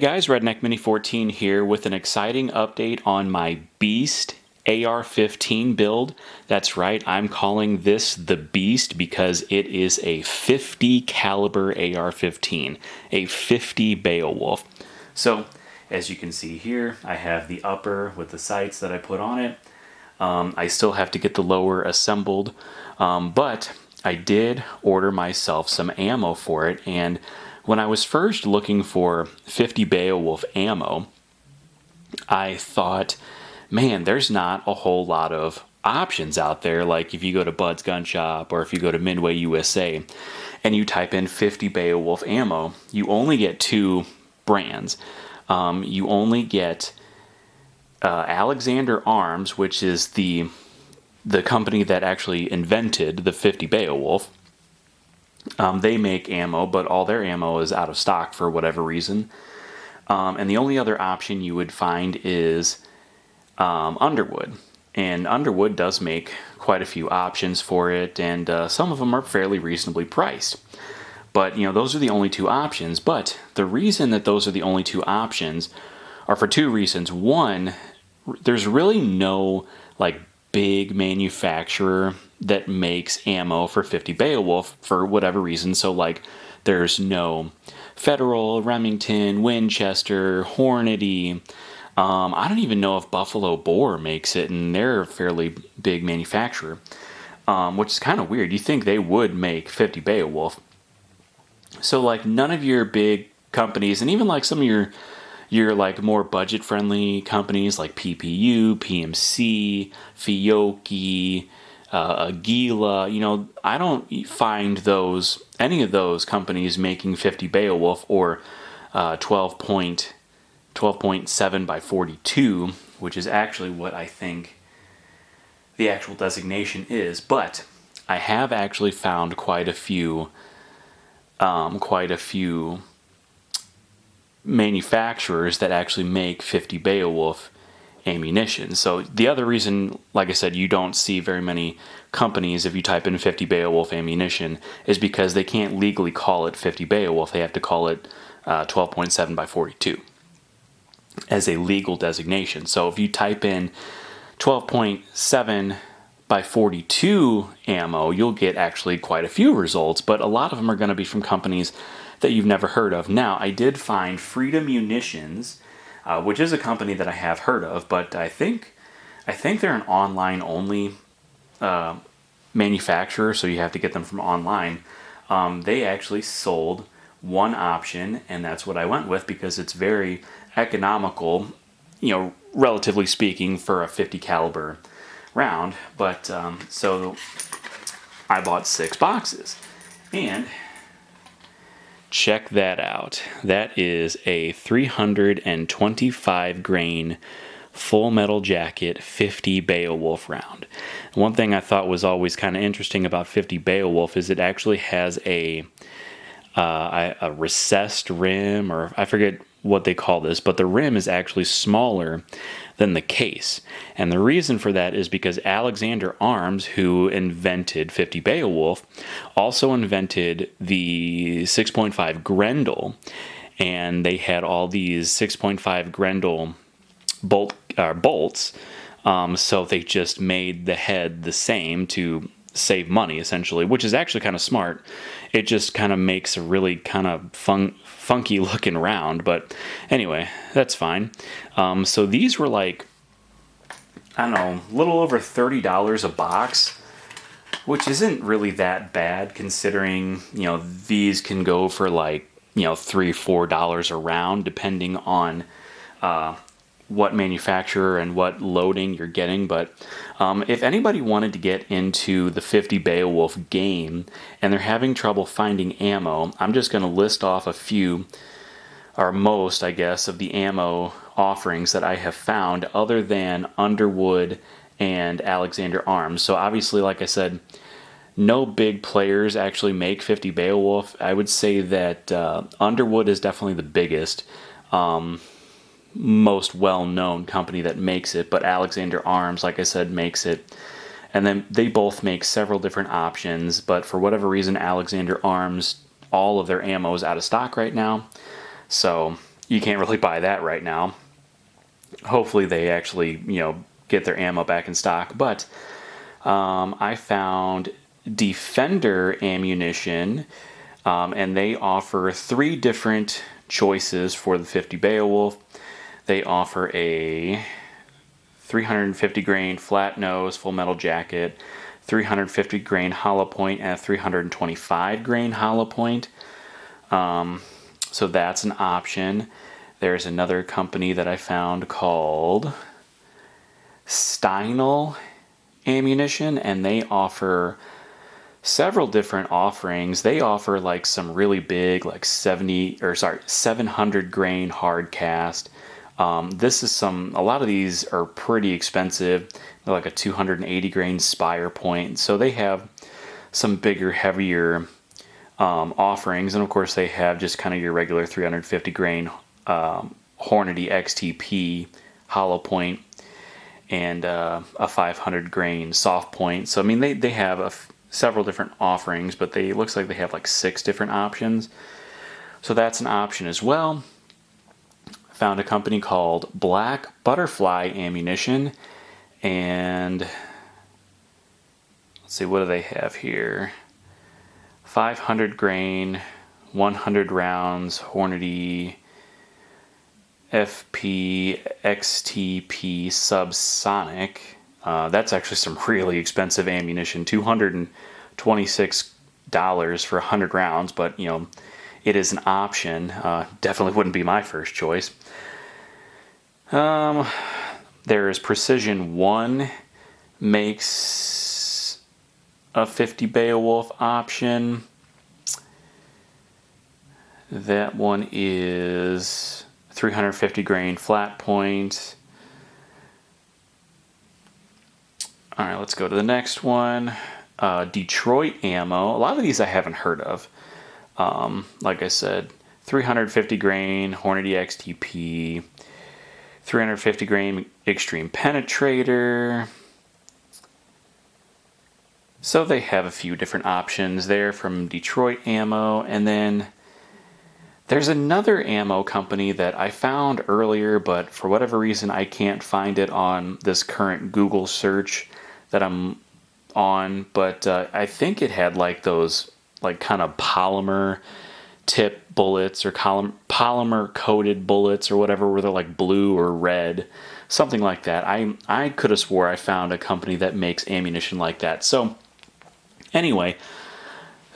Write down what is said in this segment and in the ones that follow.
guys, Redneck Mini 14 here with an exciting update on my Beast AR-15 build. That's right, I'm calling this the Beast because it is a 50 caliber AR-15, a 50 Beowulf. So, as you can see here, I have the upper with the sights that I put on it. I still have to get the lower assembled, but I did order myself some ammo for it, and when I was first looking for 50 Beowulf ammo, I thought, man, there's not a whole lot of options out there. Like if you go to Bud's Gun Shop or if you go to Midway USA and you type in 50 Beowulf ammo, you only get two brands. You only get Alexander Arms, which is the company that actually invented the 50 Beowulf. They make ammo, but all their ammo is out of stock for whatever reason. And the only other option you would find is Underwood. And Underwood does make quite a few options for it, and some of them are fairly reasonably priced. But, you know, those are the only two options. But the reason that those are the only two options are for two reasons. One, there's really no, like, big manufacturer that makes ammo for 50 Beowulf for whatever reason. So like there's no Federal, Remington, Winchester, Hornady. I don't even know if Buffalo Bore makes it, and they're a fairly big manufacturer, which is kind of weird. You think they would make 50 Beowulf. So like none of your big companies, and even like some of your like more budget-friendly companies like PPU, PMC, Fiocchi, Aguila, you know, I don't find any of those companies making 50 Beowulf or 12.7 by 42, which is actually what I think the actual designation is. But I have actually found quite a few manufacturers that actually make 50 Beowulf ammunition. So the other reason, like I said, you don't see very many companies if you type in 50 Beowulf ammunition is because they can't legally call it 50 Beowulf. They have to call it 12.7 by 42 as a legal designation. So if you type in 12.7 by 42 ammo, you'll get actually quite a few results, but a lot of them are going to be from companies that you've never heard of. Now, I did find Freedom Munitions, which is a company that I have heard of, but I think they're an online-only manufacturer, so you have to get them from online. They actually sold one option, and that's what I went with because it's very economical, you know, relatively speaking, for a 50 caliber round. But so I bought 6 boxes, and check that out. That is a 325 grain full metal jacket 50 Beowulf round. One thing I thought was always kind of interesting about 50 Beowulf is it actually has a recessed rim, or I forget what they call this, but the rim is actually smaller than the case. And the reason for that is because Alexander Arms, who invented 50 Beowulf, also invented the 6.5 Grendel, and they had all these 6.5 Grendel bolts, so they just made the head the same to save money, essentially, which is actually kind of smart. It just kind of makes a really kind of funky looking round, but anyway, that's fine. So these were like, I don't know, a little over $30 a box, which isn't really that bad considering, you know, these can go for like, you know, $3-4 a round depending on what manufacturer and what loading you're getting. But if anybody wanted to get into the 50 Beowulf game and they're having trouble finding ammo, I'm just going to list off a few, or most, I guess, of the ammo offerings that I have found other than Underwood and Alexander Arms. So obviously, like I said, no big players actually make 50 Beowulf. I would say that Underwood is definitely the biggest, most well-known company that makes it, but Alexander Arms, like I said, makes it. And then they both make several different options, but for whatever reason, Alexander Arms, all of their ammo is out of stock right now. So you can't really buy that right now. Hopefully they actually, get their ammo back in stock. But I found Defender ammunition, and they offer 3 different choices for the 50 Beowulf. They offer a 350 grain flat nose full metal jacket, 350 grain hollow point, and a 325 grain hollow point. So that's an option. There's another company that I found called Steinel Ammunition, and they offer several different offerings. They offer like some really big, like 700 grain hard cast. A lot of these are pretty expensive. They're like a 280 grain spire point. So they have some bigger, heavier offerings. And of course, they have just kind of your regular 350 grain Hornady XTP hollow point and a 500 grain soft point. So, I mean, they have several different offerings, but it looks like they have like 6 different options. So that's an option as well. Found a company called Black Butterfly Ammunition, and let's see, what do they have here? 500 grain, 100 rounds, Hornady FP XTP subsonic. That's actually some really expensive ammunition, $226 for 100 rounds, but it is an option. Definitely wouldn't be my first choice. There is Precision 1 makes a 50 Beowulf option. That one is 350 grain flat point. All right, let's go to the next one. Detroit Ammo. A lot of these I haven't heard of. Like I said, 350 grain Hornady XTP, 350 grain Extreme Penetrator. So they have a few different options there from Detroit Ammo. And then there's another ammo company that I found earlier, but for whatever reason I can't find it on this current Google search that I'm on. But I think it had like those like kind of polymer tip bullets or polymer coated bullets or whatever, where they're like blue or red, something like that. I could have swore I found a company that makes ammunition like that. So anyway,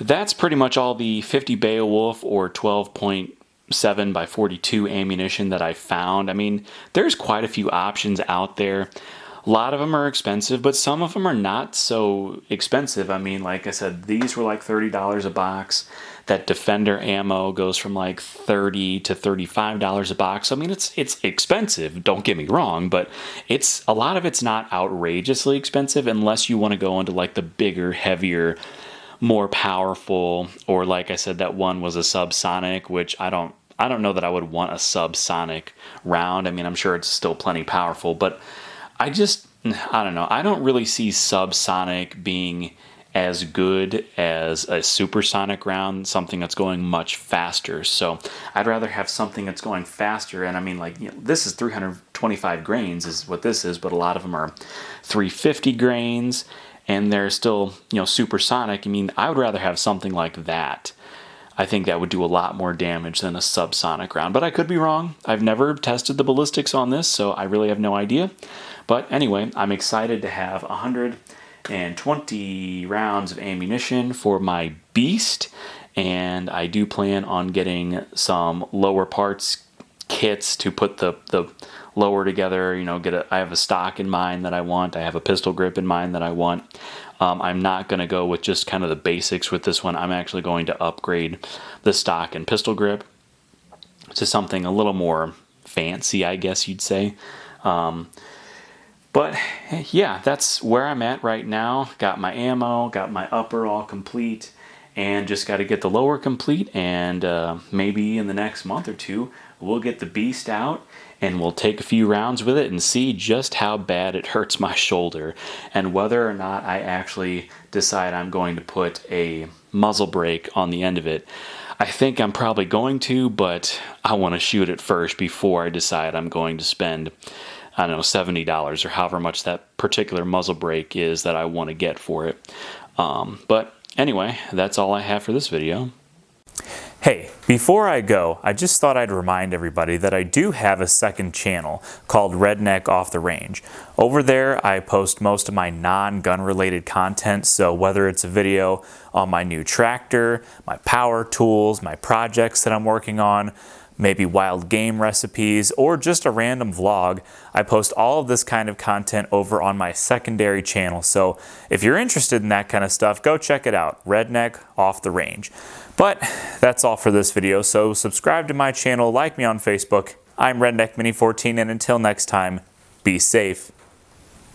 that's pretty much all the 50 Beowulf or 12.7 by 42 ammunition that I found. I mean, there's quite a few options out there. A lot of them are expensive, but some of them are not so expensive. I mean, like I said, these were like $30 a box. That Defender ammo goes from like $30 to $35 a box. I mean, it's expensive, don't get me wrong, but a lot of it's not outrageously expensive unless you want to go into like the bigger, heavier, more powerful, or like I said, that one was a subsonic, which I don't know that I would want a subsonic round. I mean, I'm sure it's still plenty powerful, but I don't know. I don't really see subsonic being as good as a supersonic round, something that's going much faster. So I'd rather have something that's going faster. And I mean, like, this is 325 grains is what this is, but a lot of them are 350 grains, and they're still, supersonic. I mean, I would rather have something like that. I think that would do a lot more damage than a subsonic round, but I could be wrong. I've never tested the ballistics on this, so I really have no idea. But anyway, I'm excited to have 120 rounds of ammunition for my beast, and I do plan on getting some lower parts kits to put the lower together. I have a stock in mind that I want. I have a pistol grip in mind that I want. I'm not going to go with just kind of the basics with this one. I'm actually going to upgrade the stock and pistol grip to something a little more fancy, I guess you'd say. But yeah, that's where I'm at right now. Got my ammo, got my upper all complete, and just got to get the lower complete. And maybe in the next month or two, we'll get the beast out and we'll take a few rounds with it and see just how bad it hurts my shoulder, and whether or not I actually decide I'm going to put a muzzle brake on the end of it. I think I'm probably going to, but I want to shoot it first before I decide I'm going to spend, I don't know, $70 or however much that particular muzzle brake is that I want to get for it. But anyway, that's all I have for this video. Hey, before I go, I just thought I'd remind everybody that I do have a second channel called Redneck Off the Range. Over there, I post most of my non-gun related content, so whether it's a video on my new tractor, my power tools, my projects that I'm working on, maybe wild game recipes, or just a random vlog, I post all of this kind of content over on my secondary channel. So if you're interested in that kind of stuff, go check it out, Redneck Off the Range. But that's all for this video, so subscribe to my channel, like me on Facebook. I'm Redneck Mini 14, and until next time, be safe.